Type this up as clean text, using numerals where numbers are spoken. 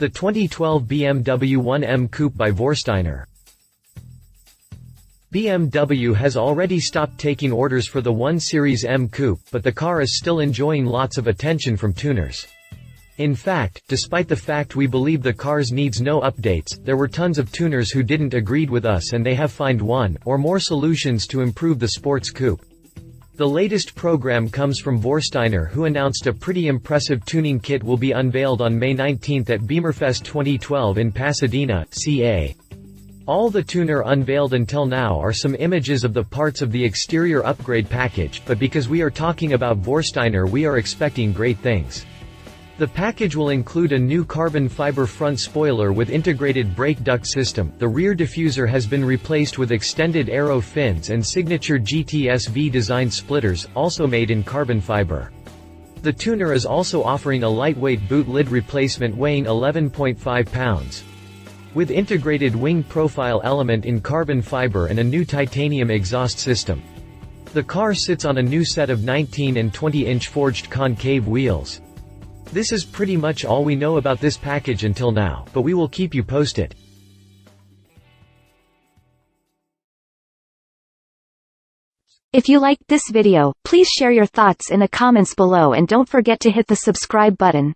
The 2012 BMW 1 M Coupe by Vorsteiner. BMW has already stopped taking orders for the 1 Series M Coupe, but the car is still enjoying lots of attention from tuners. In fact, despite the fact we believe the cars needs no updates, there were tons of tuners who didn't agreed with us and they have found one, or more solutions to improve the sports coupe. The latest program comes from Vorsteiner, who announced a pretty impressive tuning kit will be unveiled on May 19 at Bimmerfest 2012 in Pasadena, CA. All the tuner unveiled until now are some images of the parts of the exterior upgrade package, but because we are talking about Vorsteiner we are expecting great things. The package will include a new carbon fiber front spoiler with integrated brake duct system, the rear diffuser has been replaced with extended aero fins and signature GTS-V design splitters, also made in carbon fiber. The tuner is also offering a lightweight boot lid replacement weighing 11.5 pounds. With integrated wing profile element in carbon fiber and a new titanium exhaust system. The car sits on a new set of 19 and 20-inch forged concave wheels. This is pretty much all we know about this package until now, but we will keep you posted. If you liked this video, please share your thoughts in the comments below and don't forget to hit the subscribe button.